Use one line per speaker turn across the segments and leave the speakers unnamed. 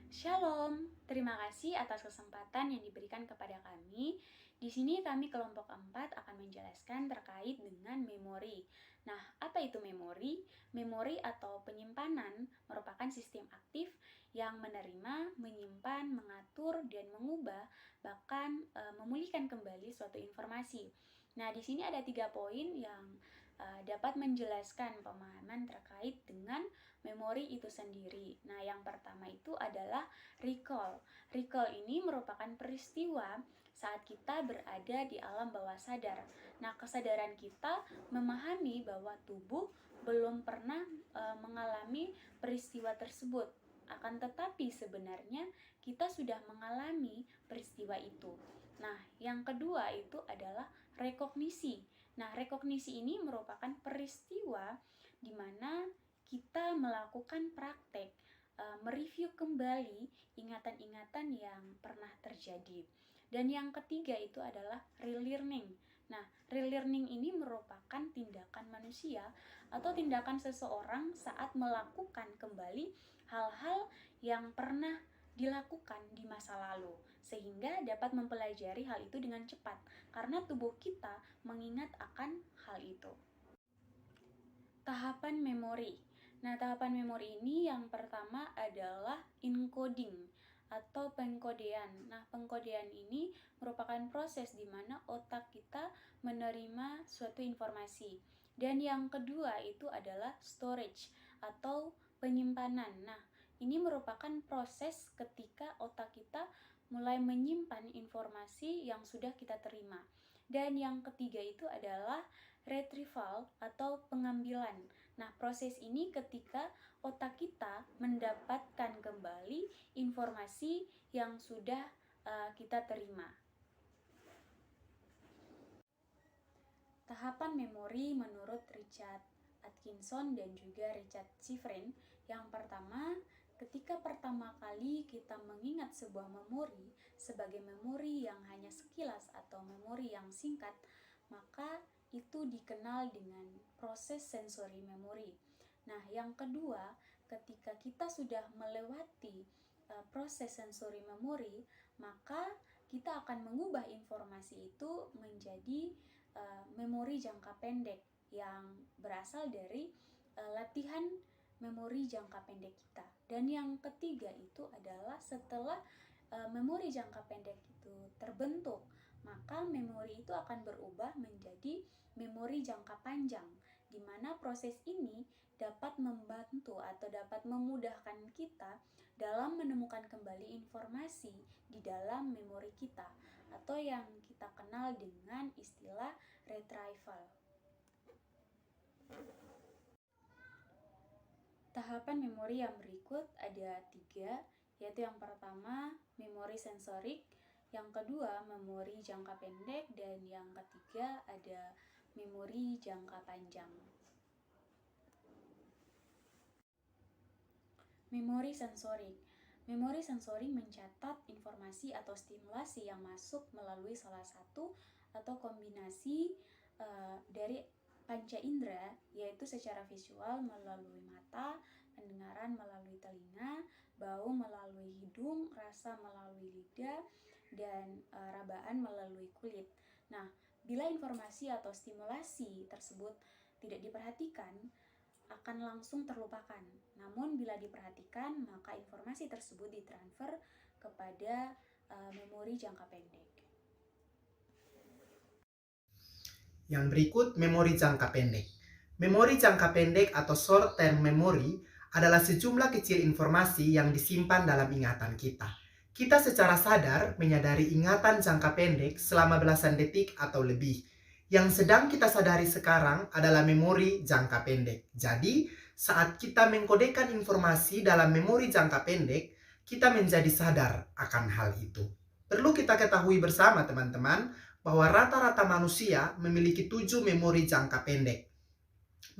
Shalom, terima kasih atas kesempatan yang diberikan kepada kami. Di sini kami kelompok 4 akan menjelaskan terkait dengan memori. Nah, apa itu memori? Memori atau penyimpanan merupakan sistem aktif yang menerima, menyimpan, mengatur, dan mengubah, bahkan memulihkan kembali suatu informasi. Nah, di sini ada 3 poin yang dapat menjelaskan pemahaman terkait dengan memori itu sendiri. Nah, yang pertama itu adalah recall. Recall ini merupakan peristiwa saat kita berada di alam bawah sadar. Nah, kesadaran kita memahami bahwa tubuh belum pernah mengalami peristiwa tersebut. Akan tetapi sebenarnya kita sudah mengalami peristiwa itu. Nah, yang kedua itu adalah rekognisi. Nah, rekognisi ini merupakan peristiwa di mana kita melakukan praktek mereview kembali ingatan-ingatan yang pernah terjadi. Dan yang ketiga itu adalah relearning. Nah, relearning ini merupakan tindakan manusia atau tindakan seseorang saat melakukan kembali hal-hal yang pernah dilakukan di masa lalu, sehingga dapat mempelajari hal itu dengan cepat karena tubuh kita mengingat akan hal itu. Tahapan memori. Nah, tahapan memori ini yang pertama adalah encoding atau pengkodean. Nah, pengkodean ini merupakan proses di mana otak kita menerima suatu informasi. Dan yang kedua itu adalah storage atau penyimpanan. Nah, ini merupakan proses ketika otak kita mulai menyimpan informasi yang sudah kita terima. Dan yang ketiga itu adalah retrieval atau pengambilan. Nah, proses ini ketika otak kita mendapatkan kembali informasi yang sudah kita terima. Tahapan memori menurut Richard Atkinson dan juga Richard Shifrin. Yang pertama, ketika pertama kali kita mengingat sebuah memori sebagai memori yang hanya sekilas atau memori yang singkat, maka itu dikenal dengan proses sensori memori. Nah, yang kedua, ketika kita sudah melewati proses sensori memori, maka kita akan mengubah informasi itu menjadi memori jangka pendek yang berasal dari latihan memori jangka pendek kita. Dan yang ketiga itu adalah setelah memori jangka pendek itu terbentuk, maka memori itu akan berubah menjadi memori jangka panjang, di mana proses ini dapat membantu atau dapat memudahkan kita dalam menemukan kembali informasi di dalam memori kita, atau yang kita kenal dengan istilah retrieval. Tahapan memori yang berikut ada 3, yaitu yang pertama memori sensorik, yang kedua memori jangka pendek, dan yang ketiga ada memori jangka panjang. Memori sensorik. Memori sensorik mencatat informasi atau stimulasi yang masuk melalui salah satu atau kombinasi dari panca indera, yaitu secara visual melalui mata, pendengaran melalui telinga, bau melalui hidung, rasa melalui lidah, dan rabaan melalui kulit. Nah, bila informasi atau stimulasi tersebut tidak diperhatikan, akan langsung terlupakan. Namun bila diperhatikan, maka informasi tersebut ditransfer kepada memori jangka pendek.
Yang berikut memori jangka pendek. Memori jangka pendek atau short term memory adalah sejumlah kecil informasi yang disimpan dalam ingatan kita. Kita secara sadar menyadari ingatan jangka pendek selama belasan detik atau lebih. Yang sedang kita sadari sekarang adalah memori jangka pendek. Jadi, saat kita mengkodekan informasi dalam memori jangka pendek, kita menjadi sadar akan hal itu. Perlu kita ketahui bersama teman-teman, bahwa rata-rata manusia memiliki 7 memori jangka pendek.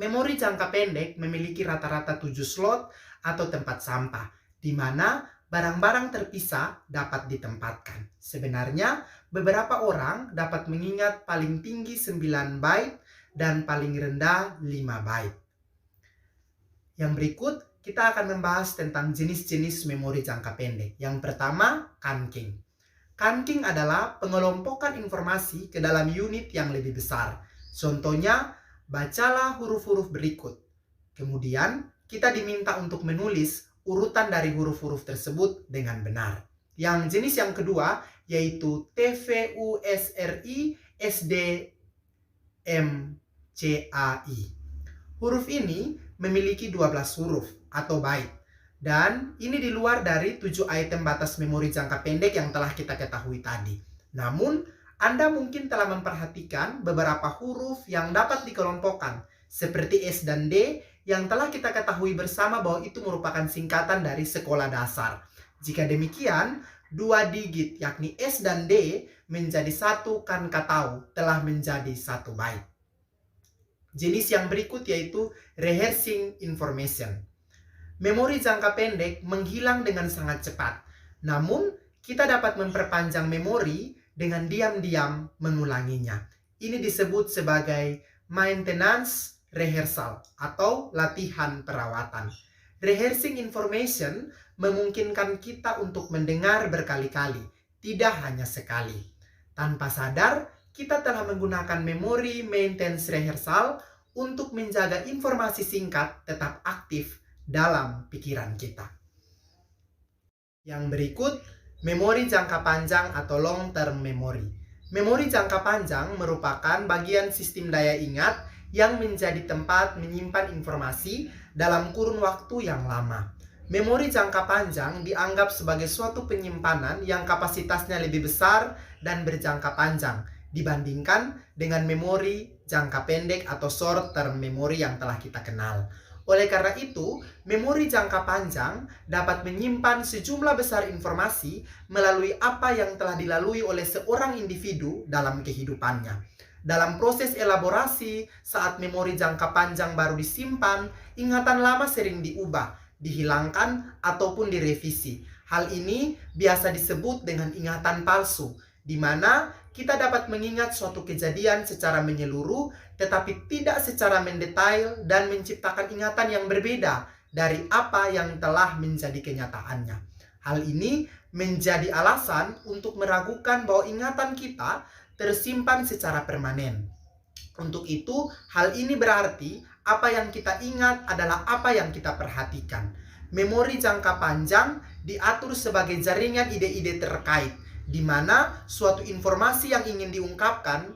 Memori jangka pendek memiliki rata-rata 7 slot atau tempat sampah, di mana barang-barang terpisah dapat ditempatkan. Sebenarnya, beberapa orang dapat mengingat paling tinggi 9 byte dan paling rendah 5 byte. Yang berikut, kita akan membahas tentang jenis-jenis memori jangka pendek. Yang pertama, Kanking. Kanking adalah pengelompokan informasi ke dalam unit yang lebih besar. Contohnya, bacalah huruf-huruf berikut. Kemudian, kita diminta untuk menulis urutan dari huruf-huruf tersebut dengan benar. Yang jenis yang kedua, yaitu TVUSRI SDMCAI. Huruf ini memiliki 12 huruf atau byte. Dan ini di luar dari 7 item batas memori jangka pendek yang telah kita ketahui tadi. Namun, Anda mungkin telah memperhatikan beberapa huruf yang dapat dikelompokkan, seperti S dan D yang telah kita ketahui bersama bahwa itu merupakan singkatan dari sekolah dasar. Jika demikian, 2 digit yakni S dan D menjadi satu kan katau telah menjadi 1 byte. Jenis yang berikut yaitu rehearsing information. Memori jangka pendek menghilang dengan sangat cepat. Namun, kita dapat memperpanjang memori dengan diam-diam mengulanginya. Ini disebut sebagai maintenance rehearsal atau latihan perawatan. Rehearsing information memungkinkan kita untuk mendengar berkali-kali, tidak hanya sekali. Tanpa sadar, kita telah menggunakan memori maintenance rehearsal untuk menjaga informasi singkat tetap aktif dalam pikiran kita. Yang berikut, memori jangka panjang atau long term memory. Memori jangka panjang merupakan bagian sistem daya ingat yang menjadi tempat menyimpan informasi dalam kurun waktu yang lama. Memori jangka panjang dianggap sebagai suatu penyimpanan yang kapasitasnya lebih besar dan berjangka panjang dibandingkan dengan memori jangka pendek atau short term memory yang telah kita kenal. Oleh karena itu, memori jangka panjang dapat menyimpan sejumlah besar informasi melalui apa yang telah dilalui oleh seorang individu dalam kehidupannya. Dalam proses elaborasi, saat memori jangka panjang baru disimpan, ingatan lama sering diubah, dihilangkan, ataupun direvisi. Hal ini biasa disebut dengan ingatan palsu, di mana kita dapat mengingat suatu kejadian secara menyeluruh, tetapi tidak secara mendetail dan menciptakan ingatan yang berbeda dari apa yang telah menjadi kenyataannya. Hal ini menjadi alasan untuk meragukan bahwa ingatan kita tersimpan secara permanen. Untuk itu, hal ini berarti apa yang kita ingat adalah apa yang kita perhatikan. Memori jangka panjang diatur sebagai jaringan ide-ide terkait, di mana suatu informasi yang ingin diungkapkan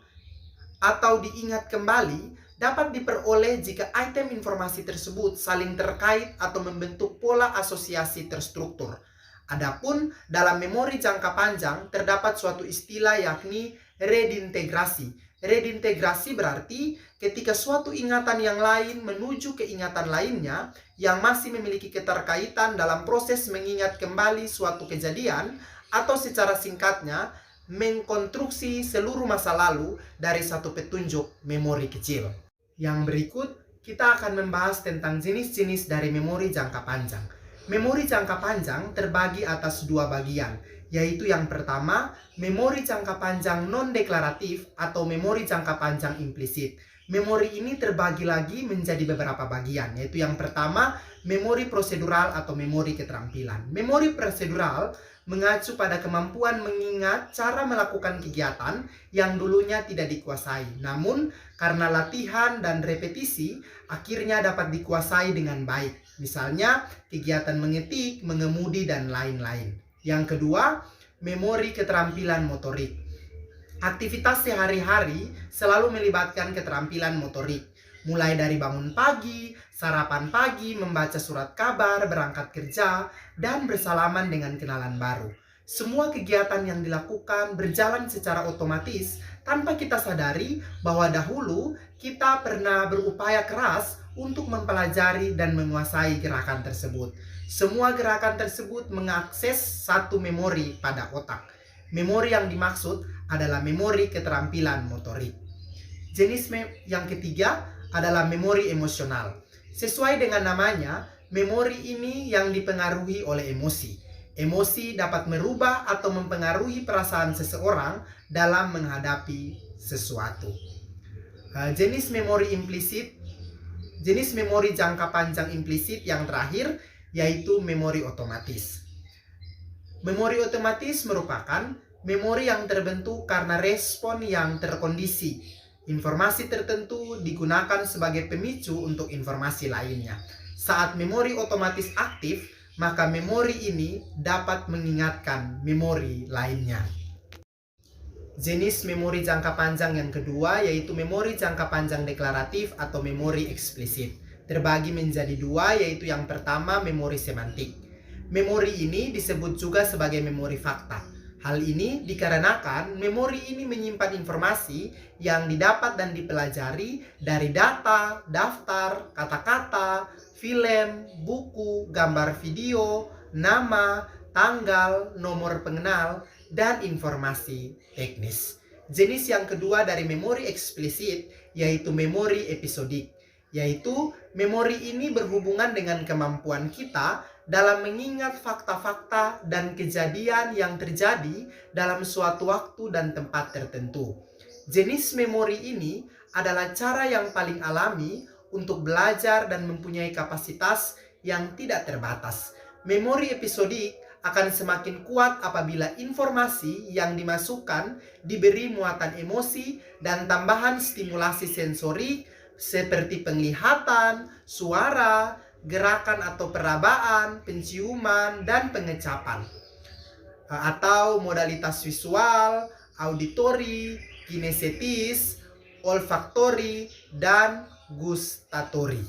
atau diingat kembali dapat diperoleh jika item informasi tersebut saling terkait atau membentuk pola asosiasi terstruktur. Adapun dalam memori jangka panjang terdapat suatu istilah yakni redintegrasi. Redintegrasi berarti ketika suatu ingatan yang lain menuju ke ingatan lainnya yang masih memiliki keterkaitan dalam proses mengingat kembali suatu kejadian, atau secara singkatnya, mengkonstruksi seluruh masa lalu dari satu petunjuk memori kecil. Yang berikut, kita akan membahas tentang jenis-jenis dari memori jangka panjang. Memori jangka panjang terbagi atas 2 bagian, yaitu yang pertama, memori jangka panjang non-deklaratif atau memori jangka panjang implisit. Memori ini terbagi lagi menjadi beberapa bagian, yaitu yang pertama, memori prosedural atau memori keterampilan. Memori prosedural mengacu pada kemampuan mengingat cara melakukan kegiatan yang dulunya tidak dikuasai. Namun, karena latihan dan repetisi, akhirnya dapat dikuasai dengan baik. Misalnya, kegiatan mengetik, mengemudi, dan lain-lain. Yang kedua, memori keterampilan motorik. Aktivitas sehari-hari selalu melibatkan keterampilan motorik. Mulai dari bangun pagi, sarapan pagi, membaca surat kabar, berangkat kerja, dan bersalaman dengan kenalan baru. Semua kegiatan yang dilakukan berjalan secara otomatis tanpa kita sadari bahwa dahulu kita pernah berupaya keras untuk mempelajari dan menguasai gerakan tersebut. Semua gerakan tersebut mengakses satu memori pada otak. Memori yang dimaksud adalah memori keterampilan motorik. Jenis yang ketiga adalah memori emosional. Sesuai dengan namanya, memori ini yang dipengaruhi oleh emosi. Emosi dapat merubah atau mempengaruhi perasaan seseorang dalam menghadapi sesuatu. Jenis memori implisit Jenis memori jangka panjang implisit yang terakhir yaitu memori otomatis. Memori otomatis merupakan memori yang terbentuk karena respon yang terkondisi. Informasi tertentu digunakan sebagai pemicu untuk informasi lainnya. Saat memori otomatis aktif, maka memori ini dapat mengingatkan memori lainnya. Jenis memori jangka panjang yang kedua yaitu memori jangka panjang deklaratif atau memori eksplisit. Terbagi menjadi dua, yaitu yang pertama memori semantik. Memori ini disebut juga sebagai memori fakta. Hal ini dikarenakan memori ini menyimpan informasi yang didapat dan dipelajari dari data, daftar, kata-kata, film, buku, gambar video, nama, tanggal, nomor pengenal, dan informasi teknis. Jenis yang kedua dari memori eksplisit yaitu memori episodik, yaitu memori ini berhubungan dengan kemampuan kita dalam mengingat fakta-fakta dan kejadian yang terjadi dalam suatu waktu dan tempat tertentu. Jenis memori ini adalah cara yang paling alami untuk belajar dan mempunyai kapasitas yang tidak terbatas. Memori episodik akan semakin kuat apabila informasi yang dimasukkan diberi muatan emosi dan tambahan stimulasi sensorik seperti penglihatan, suara, gerakan atau perabaan, penciuman, dan pengecapan. Atau modalitas visual, auditori, kinestetis, olfaktori, dan gustatori.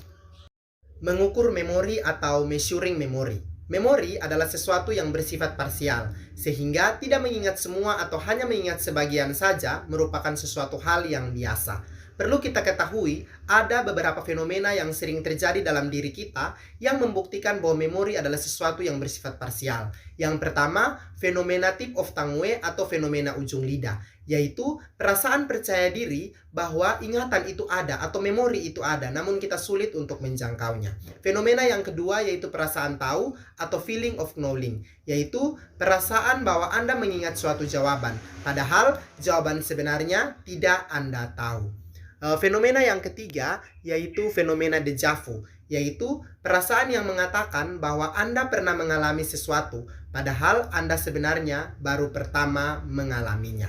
Mengukur memori atau measuring memory. Memori adalah sesuatu yang bersifat parsial, sehingga tidak mengingat semua atau hanya mengingat sebagian saja merupakan sesuatu hal yang biasa. Perlu kita ketahui, ada beberapa fenomena yang sering terjadi dalam diri kita yang membuktikan bahwa memori adalah sesuatu yang bersifat parsial. Yang pertama, fenomena tip of tongue atau fenomena ujung lidah, yaitu perasaan percaya diri bahwa ingatan itu ada atau memori itu ada, namun kita sulit untuk menjangkaunya. Fenomena yang kedua yaitu perasaan tahu atau feeling of knowing, yaitu perasaan bahwa Anda mengingat suatu jawaban, padahal jawaban sebenarnya tidak Anda tahu. Fenomena yang ketiga yaitu fenomena deja vu, yaitu perasaan yang mengatakan bahwa Anda pernah mengalami sesuatu, padahal Anda sebenarnya baru pertama mengalaminya.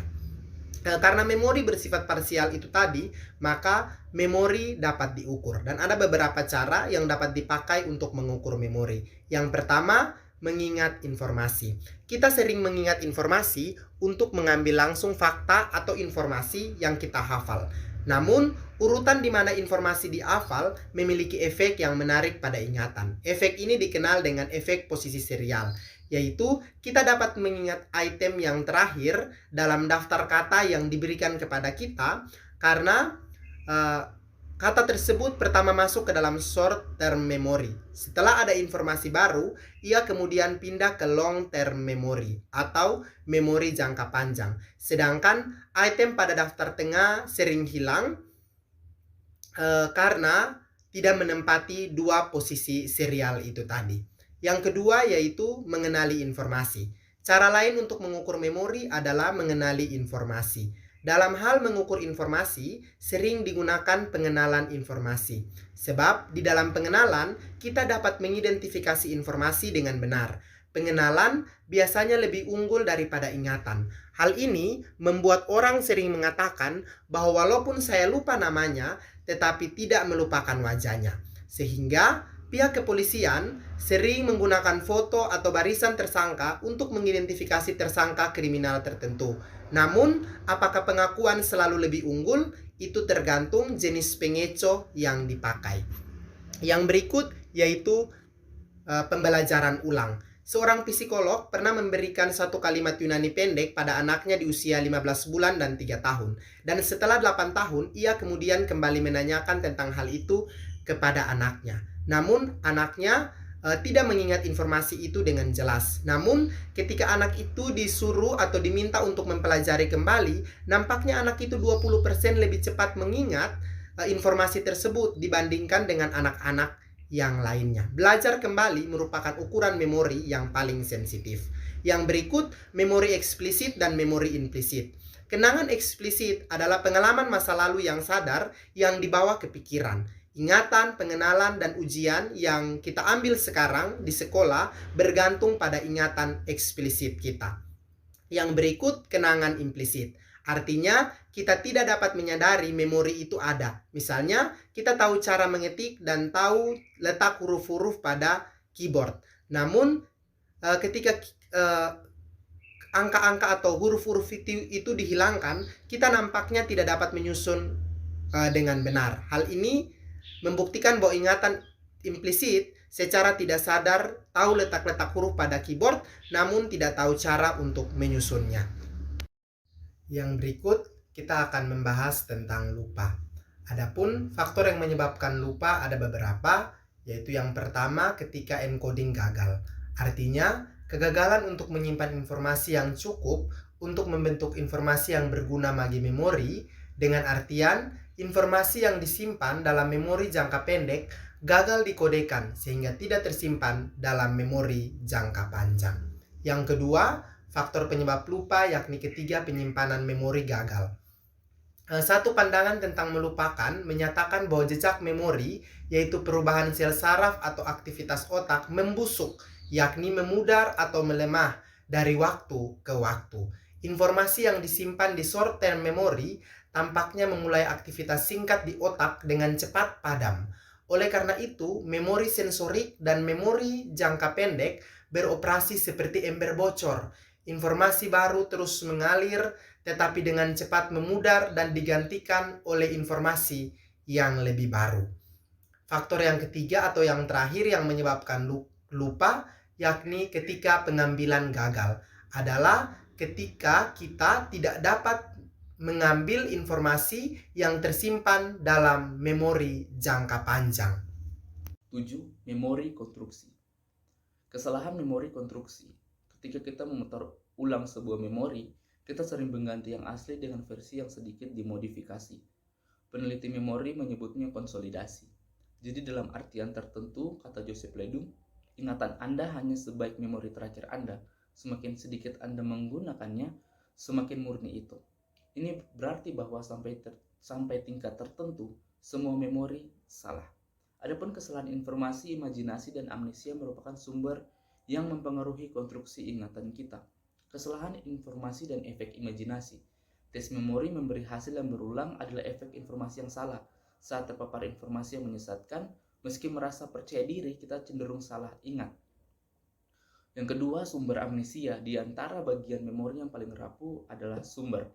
Karena memori bersifat parsial itu tadi, maka memori dapat diukur. Dan ada beberapa cara yang dapat dipakai untuk mengukur memori. Yang pertama, mengingat informasi. Kita sering mengingat informasi untuk mengambil langsung fakta atau informasi yang kita hafal. Namun, urutan di mana informasi dihafal memiliki efek yang menarik pada ingatan. Efek ini dikenal dengan efek posisi serial, yaitu kita dapat mengingat item yang terakhir dalam daftar kata yang diberikan kepada kita karena kata tersebut pertama masuk ke dalam short term memory. Setelah ada informasi baru, ia kemudian pindah ke long term memory atau memori jangka panjang. Sedangkan item pada daftar tengah sering hilang karena tidak menempati dua posisi serial itu tadi. Yang kedua yaitu mengenali informasi. Cara lain untuk mengukur memori adalah mengenali informasi. Dalam hal mengukur informasi, sering digunakan pengenalan informasi. Sebab di dalam pengenalan, kita dapat mengidentifikasi informasi dengan benar. Pengenalan biasanya lebih unggul daripada ingatan. Hal ini membuat orang sering mengatakan bahwa walaupun saya lupa namanya, tetapi tidak melupakan wajahnya. Sehingga pihak kepolisian sering menggunakan foto atau barisan tersangka untuk mengidentifikasi tersangka kriminal tertentu. Namun, apakah pengakuan selalu lebih unggul? Itu tergantung jenis pengeco yang dipakai. Yang berikut yaitu pembelajaran ulang. Seorang psikolog pernah memberikan satu kalimat Yunani pendek pada anaknya di usia 15 bulan dan 3 tahun. Dan setelah 8 tahun, ia kemudian kembali menanyakan tentang hal itu kepada anaknya. Namun anaknya tidak mengingat informasi itu dengan jelas. Namun ketika anak itu disuruh atau diminta untuk mempelajari kembali, nampaknya anak itu 20% lebih cepat mengingat informasi tersebut dibandingkan dengan anak-anak yang lainnya. Belajar kembali merupakan ukuran memori yang paling sensitif. Yang berikut, memori eksplisit dan memori implisit. Kenangan eksplisit adalah pengalaman masa lalu yang sadar yang dibawa ke pikiran. Ingatan, pengenalan, dan ujian yang kita ambil sekarang di sekolah bergantung pada ingatan eksplisit kita. Yang berikut kenangan implisit. Artinya, kita tidak dapat menyadari memori itu ada. Misalnya, kita tahu cara mengetik dan tahu letak huruf-huruf pada keyboard. Namun, ketika angka-angka atau huruf-huruf itu dihilangkan, kita nampaknya tidak dapat menyusun dengan benar. Hal ini membuktikan bahwa ingatan implisit secara tidak sadar tahu letak-letak huruf pada keyboard, namun tidak tahu cara untuk menyusunnya. Yang berikut kita akan membahas tentang lupa. Adapun faktor yang menyebabkan lupa ada beberapa, yaitu yang pertama ketika encoding gagal. Artinya, kegagalan untuk menyimpan informasi yang cukup untuk membentuk informasi yang berguna bagi memori, dengan artian informasi yang disimpan dalam memori jangka pendek gagal dikodekan sehingga tidak tersimpan dalam memori jangka panjang. Yang kedua, faktor penyebab lupa yakni ketiga penyimpanan memori gagal. Satu pandangan tentang melupakan menyatakan bahwa jejak memori, yaitu perubahan sel saraf atau aktivitas otak, membusuk, yakni memudar atau melemah dari waktu ke waktu. Informasi yang disimpan di short term memory tampaknya memulai aktivitas singkat di otak dengan cepat padam. Oleh karena itu, memori sensorik dan memori jangka pendek beroperasi seperti ember bocor. Informasi baru terus mengalir, tetapi dengan cepat memudar dan digantikan oleh informasi yang lebih baru. Faktor yang ketiga atau yang terakhir yang menyebabkan lupa, yakni ketika pengambilan gagal, adalah ketika kita tidak dapat mengambil informasi yang tersimpan dalam memori jangka panjang.
7. Memori konstruksi. Kesalahan memori konstruksi. Ketika kita memutar ulang sebuah memori, kita sering mengganti yang asli dengan versi yang sedikit dimodifikasi. Peneliti memori menyebutnya konsolidasi. Jadi dalam artian tertentu, kata Joseph Ledum, ingatan Anda hanya sebaik memori terakhir Anda. Semakin sedikit Anda menggunakannya, semakin murni itu. Ini berarti bahwa sampai tingkat tertentu, semua memori salah. Adapun kesalahan informasi, imajinasi, dan amnesia merupakan sumber yang mempengaruhi konstruksi ingatan kita. Kesalahan informasi dan efek imajinasi. Tes memori memberi hasil yang berulang adalah efek informasi yang salah. Saat terpapar informasi yang menyesatkan, meski merasa percaya diri, kita cenderung salah ingat. Yang kedua, sumber amnesia. Di antara bagian memori yang paling rapuh adalah sumber.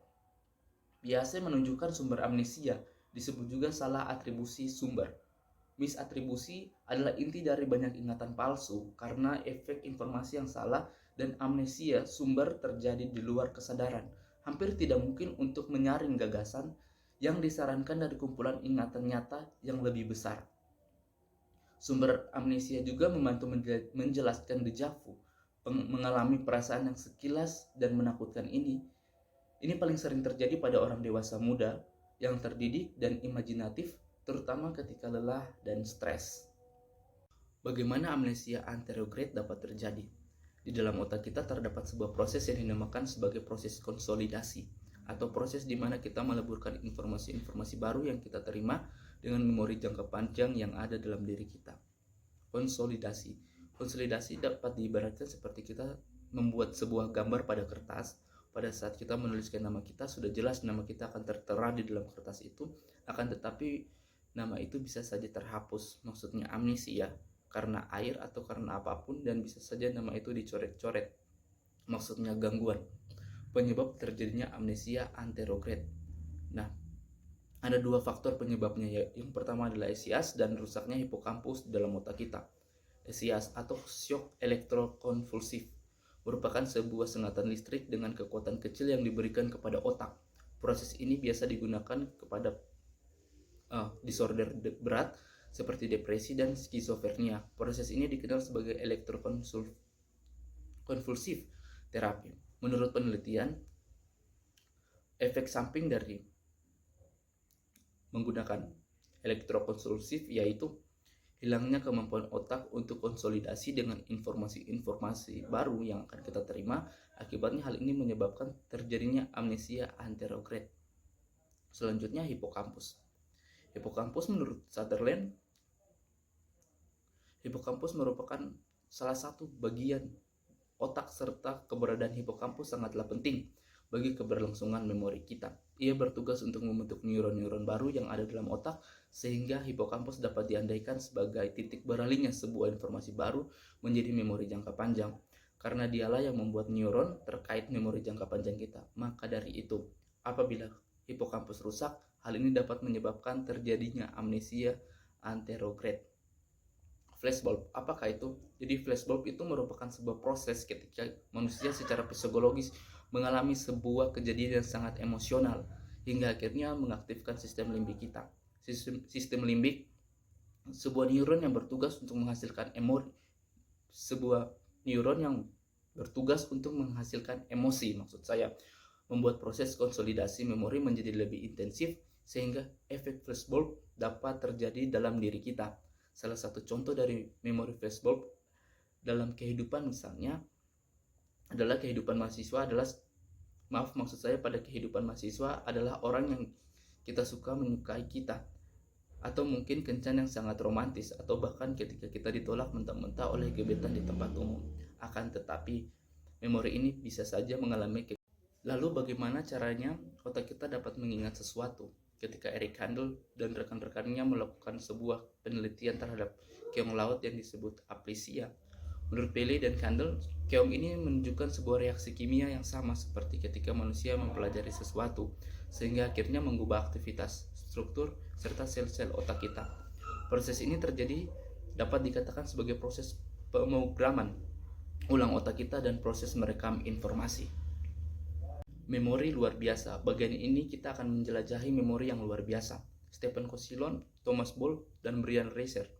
Biasanya menunjukkan sumber amnesia, disebut juga salah atribusi sumber. Misatribusi adalah inti dari banyak ingatan palsu karena efek informasi yang salah, dan amnesia sumber terjadi di luar kesadaran. Hampir tidak mungkin untuk menyaring gagasan yang disarankan dari kumpulan ingatan nyata yang lebih besar. Sumber amnesia juga membantu menjelaskan deja vu, mengalami perasaan yang sekilas dan menakutkan ini. Ini paling sering terjadi pada orang dewasa muda yang terdidik dan imajinatif, terutama ketika lelah dan stres. Bagaimana amnesia anterograde dapat terjadi? Di dalam otak kita terdapat sebuah proses yang dinamakan sebagai proses konsolidasi, atau proses di mana kita meleburkan informasi-informasi baru yang kita terima dengan memori jangka panjang yang ada dalam diri kita. Konsolidasi dapat diibaratkan seperti kita membuat sebuah gambar pada kertas. Pada saat kita menuliskan nama kita, sudah jelas nama kita akan tertera di dalam kertas itu, akan tetapi nama itu bisa saja terhapus, maksudnya amnesia, karena air atau karena apapun, dan bisa saja nama itu dicoret-coret, maksudnya gangguan. Penyebab terjadinya amnesia anterograde. Nah, ada dua faktor penyebabnya, ya. Yang pertama adalah esias dan rusaknya hipokampus di dalam otak kita. Esias atau shock elektrokonvulsif merupakan sebuah sengatan listrik dengan kekuatan kecil yang diberikan kepada otak. Proses ini biasa digunakan kepada disorder berat seperti depresi dan skizofrenia. Proses ini dikenal sebagai elektrokonvulsif terapi. Menurut penelitian, efek samping dari menggunakan elektrokonvulsif yaitu hilangnya kemampuan otak untuk konsolidasi dengan informasi-informasi baru yang akan kita terima. Akibatnya hal ini menyebabkan terjadinya amnesia anterograde. Selanjutnya, hipokampus. Hipokampus menurut Sutherland, hipokampus merupakan salah satu bagian otak serta keberadaan hipokampus sangatlah penting bagi keberlangsungan memori kita. Ia bertugas untuk membentuk neuron-neuron baru yang ada dalam otak sehingga hipokampus dapat diandaikan sebagai titik beralihnya sebuah informasi baru menjadi memori jangka panjang. Karena dialah yang membuat neuron terkait memori jangka panjang kita. Maka dari itu, apabila hipokampus rusak, hal ini dapat menyebabkan terjadinya amnesia anterograde. Flashbulb, apakah itu? Jadi flashbulb itu merupakan sebuah proses ketika manusia secara psikologis mengalami sebuah kejadian yang sangat emosional hingga akhirnya mengaktifkan sistem limbik kita. Sistem limbik, sebuah neuron yang bertugas untuk menghasilkan emosi, maksud saya, membuat proses konsolidasi memori menjadi lebih intensif sehingga efek flashbulb dapat terjadi dalam diri kita. Salah satu contoh dari memori flashbulb dalam kehidupan misalnya adalah pada kehidupan mahasiswa adalah orang yang kita suka menyukai kita, atau mungkin kencan yang sangat romantis, atau bahkan ketika kita ditolak mentah-mentah oleh gebetan di tempat umum. Akan tetapi memori ini bisa saja mengalami Lalu bagaimana caranya otak kita dapat mengingat sesuatu? Ketika Eric Kandel dan rekan-rekannya melakukan sebuah penelitian terhadap keong laut yang disebut aplysia. Menurut Bailey dan Kandel, keong ini menunjukkan sebuah reaksi kimia yang sama seperti ketika manusia mempelajari sesuatu, sehingga akhirnya mengubah aktivitas, struktur, serta sel-sel otak kita. Proses ini dapat dikatakan sebagai proses pemrograman ulang otak kita dan proses merekam informasi. Memori luar biasa. Bagian ini kita akan menjelajahi memori yang luar biasa. Stephen Kosillon, Thomas Ball, dan Brian Reiser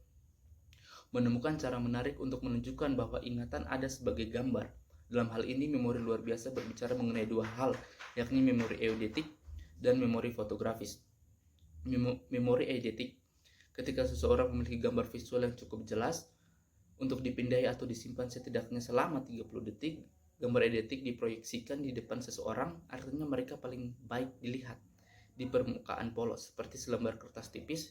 menemukan cara menarik untuk menunjukkan bahwa ingatan ada sebagai gambar. Dalam hal ini, memori luar biasa berbicara mengenai dua hal, yakni memori eidetik dan memori fotografis. Memori eidetik, ketika seseorang memiliki gambar visual yang cukup jelas untuk dipindai atau disimpan setidaknya selama 30 detik, gambar eidetik diproyeksikan di depan seseorang, artinya mereka paling baik dilihat di permukaan polos seperti selembar kertas tipis.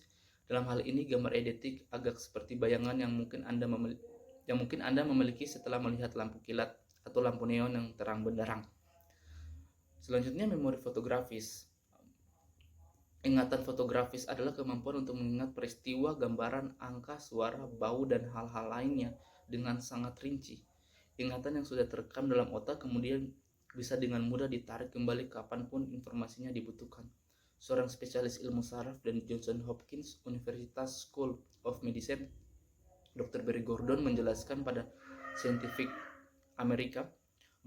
Dalam hal ini, gambar eidetik agak seperti bayangan yang mungkin Anda memiliki setelah melihat lampu kilat atau lampu neon yang terang benderang. Selanjutnya, memori fotografis. Ingatan fotografis adalah kemampuan untuk mengingat peristiwa, gambaran, angka, suara, bau, dan hal-hal lainnya dengan sangat rinci. Ingatan yang sudah terekam dalam otak kemudian bisa dengan mudah ditarik kembali kapanpun informasinya dibutuhkan. Seorang spesialis ilmu saraf dari Johns Hopkins Universitas School of Medicine, Dr. Barry Gordon menjelaskan pada Scientific America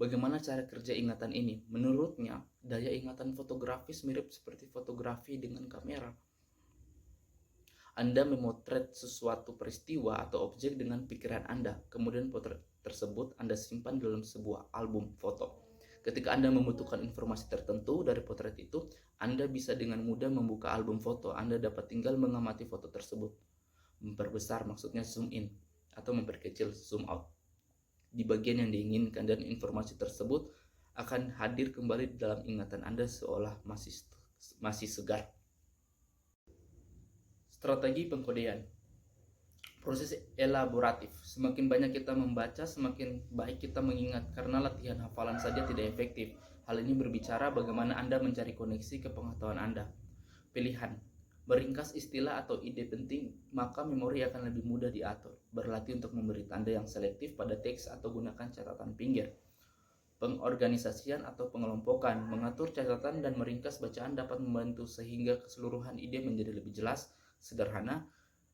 bagaimana cara kerja ingatan ini. Menurutnya, daya ingatan fotografis mirip seperti fotografi dengan kamera. Anda memotret sesuatu peristiwa atau objek dengan pikiran Anda, kemudian potret tersebut Anda simpan dalam sebuah album foto. Ketika Anda membutuhkan informasi tertentu dari potret itu, Anda bisa dengan mudah membuka album foto. Anda dapat tinggal mengamati foto tersebut. Memperbesar, maksudnya zoom in, atau memperkecil, zoom out, di bagian yang diinginkan, dan informasi tersebut akan hadir kembali dalam ingatan Anda seolah masih segar. Strategi pengkodean. Proses elaboratif. Semakin banyak kita membaca, semakin baik kita mengingat, karena latihan hafalan saja tidak efektif. Hal ini berbicara bagaimana Anda mencari koneksi ke pengetahuan Anda. Pilihan. Meringkas istilah atau ide penting, maka memori akan lebih mudah diatur. Berlatih untuk memberi tanda yang selektif pada teks atau gunakan catatan pinggir. Pengorganisasian atau pengelompokan. Mengatur catatan dan meringkas bacaan dapat membantu sehingga keseluruhan ide menjadi lebih jelas, sederhana,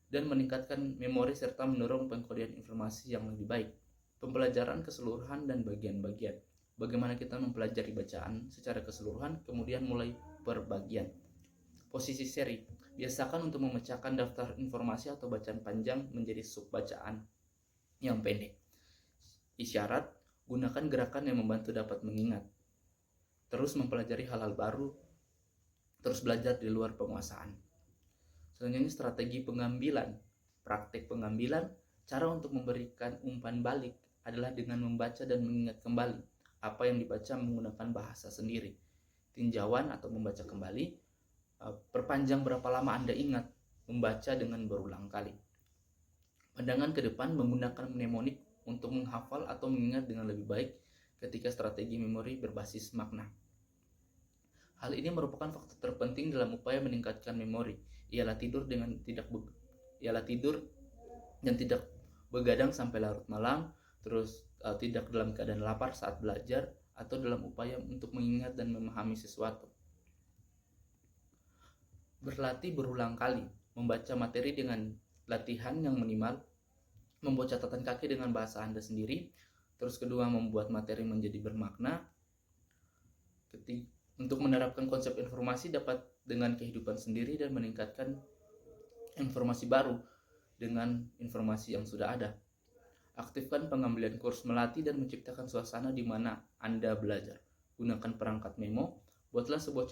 dan meningkatkan memori serta mendorong pengkodean informasi yang lebih baik. Pembelajaran keseluruhan dan bagian-bagian. Bagaimana kita mempelajari bacaan secara keseluruhan, kemudian mulai per bagian. Posisi seri. Biasakan untuk memecahkan daftar informasi atau bacaan panjang menjadi sub bacaan yang pendek. Isyarat. Gunakan gerakan yang membantu dapat mengingat. Terus mempelajari hal-hal baru. Terus belajar di luar penguasaan. Selanjutnya, strategi pengambilan. Praktek pengambilan, cara untuk memberikan umpan balik adalah dengan membaca dan mengingat kembali apa yang dibaca menggunakan bahasa sendiri. Tinjauan atau membaca kembali. Perpanjang berapa lama Anda ingat membaca dengan berulang kali. Pandangan ke depan menggunakan mnemonik untuk menghafal atau mengingat dengan lebih baik ketika strategi memori berbasis makna. Hal ini merupakan faktor terpenting dalam upaya meningkatkan memori. Ialah tidur dan tidak begadang sampai larut malam, terus tidak dalam keadaan lapar saat belajar, atau dalam upaya untuk mengingat dan memahami sesuatu. Berlatih berulang kali, membaca materi dengan latihan yang minimal, membuat catatan kaki dengan bahasa Anda sendiri, terus kedua membuat materi menjadi bermakna. Untuk menerapkan konsep informasi dapat dengan kehidupan sendiri dan meningkatkan informasi baru dengan informasi yang sudah ada. Aktifkan pengambilan kurs melatih dan menciptakan suasana di mana Anda belajar. Gunakan perangkat memo, buatlah sebuah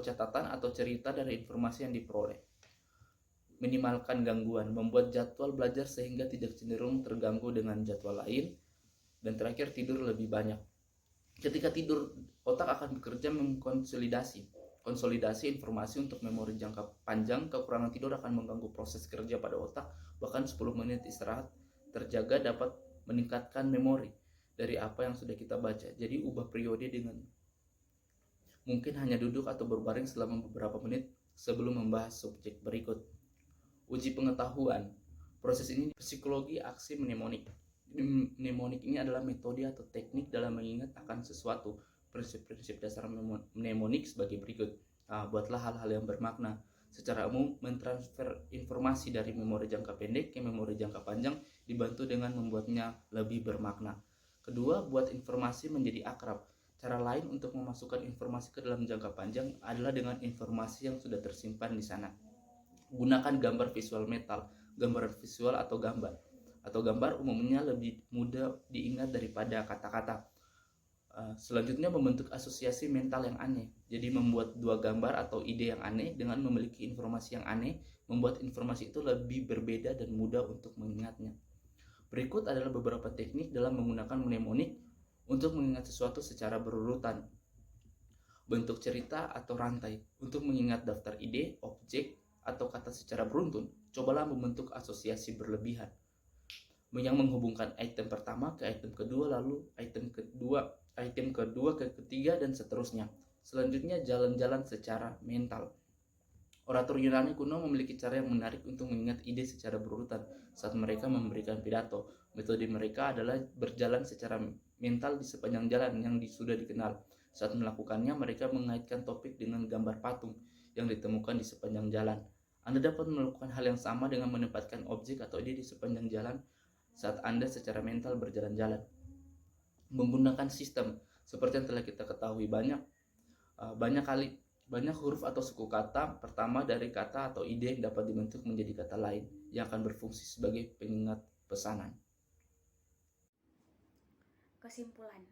catatan atau cerita dari informasi yang diperoleh. Minimalkan gangguan, membuat jadwal belajar sehingga tidak cenderung terganggu dengan jadwal lain. Dan terakhir, tidur lebih banyak. Ketika tidur, otak akan bekerja konsolidasi informasi untuk memori jangka panjang. Kekurangan tidur akan mengganggu proses kerja pada otak. Bahkan 10 menit istirahat terjaga dapat meningkatkan memori dari apa yang sudah kita baca. Jadi ubah periode dengan mungkin hanya duduk atau berbaring selama beberapa menit sebelum membahas subjek berikut. Uji pengetahuan. Proses ini psikologi aksi mnemonik. Mnemonik ini adalah metode atau teknik dalam mengingat akan sesuatu. Prinsip-prinsip dasar mnemonik sebagai berikut. Buatlah hal-hal yang bermakna. Secara umum, mentransfer informasi dari memori jangka pendek ke memori jangka panjang dibantu dengan membuatnya lebih bermakna. Kedua, buat informasi menjadi akrab. Cara lain untuk memasukkan informasi ke dalam jangka panjang adalah dengan informasi yang sudah tersimpan di sana. Gunakan gambar visual mental, gambaran visual atau gambar umumnya lebih mudah diingat daripada kata-kata. Selanjutnya, membentuk asosiasi mental yang aneh. Jadi membuat dua gambar atau ide yang aneh dengan memiliki informasi yang aneh membuat informasi itu lebih berbeda dan mudah untuk mengingatnya. Berikut adalah beberapa teknik dalam menggunakan mnemonik untuk mengingat sesuatu secara berurutan. Bentuk cerita atau rantai. Untuk mengingat daftar ide, objek, atau kata secara beruntun, cobalah membentuk asosiasi berlebihan yang menghubungkan item pertama ke item kedua, lalu item kedua ke ketiga, dan seterusnya. Selanjutnya, jalan-jalan secara mental. Orator Yunani kuno memiliki cara yang menarik untuk mengingat ide secara berurutan saat mereka memberikan pidato. Metode mereka adalah berjalan secara mental di sepanjang jalan yang sudah dikenal. Saat melakukannya, mereka mengaitkan topik dengan gambar patung yang ditemukan di sepanjang jalan. Anda dapat melakukan hal yang sama dengan menempatkan objek atau ide di sepanjang jalan saat Anda secara mental berjalan-jalan. Menggunakan sistem seperti yang telah kita ketahui, banyak huruf atau suku kata pertama dari kata atau ide yang dapat dibentuk menjadi kata lain yang akan berfungsi sebagai pengingat pesanan.
Kesimpulan,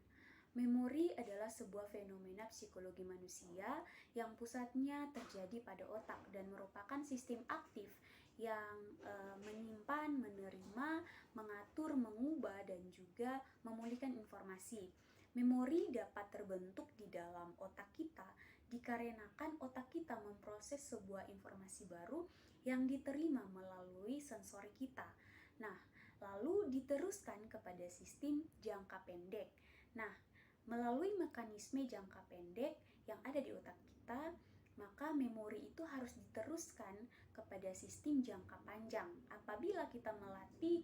memori adalah sebuah fenomena psikologi manusia yang pusatnya terjadi pada otak dan merupakan sistem aktif yang menyimpan, menerima, mengatur, mengubah, dan juga memulihkan informasi. Memori dapat terbentuk di dalam otak kita dikarenakan otak kita memproses sebuah informasi baru yang diterima melalui sensori kita. Nah, lalu diteruskan kepada sistem jangka pendek. Nah, melalui mekanisme jangka pendek yang ada di otak kita, maka memori itu harus diteruskan kepada sistem jangka panjang. Apabila kita melatih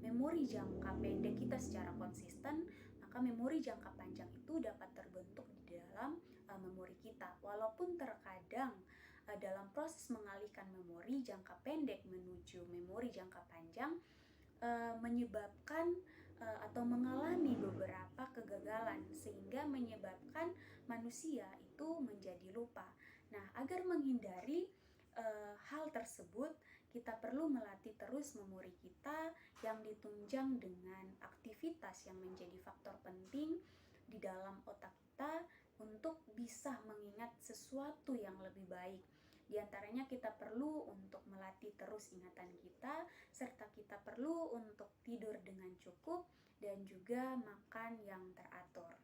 memori jangka pendek kita secara konsisten, maka memori jangka panjang itu dapat terbentuk di dalam memori kita. Walaupun terkadang dalam proses mengalihkan memori jangka pendek menuju memori jangka panjang menyebabkan atau mengalami beberapa kegagalan sehingga menyebabkan manusia itu menjadi lupa. Nah, agar menghindari hal tersebut, kita perlu melatih terus memori kita yang ditunjang dengan aktivitas yang menjadi faktor penting di dalam otak kita untuk bisa mengingat sesuatu yang lebih baik. Di antaranya kita perlu untuk melatih terus ingatan kita, serta kita perlu untuk tidur dengan cukup dan juga makan yang teratur.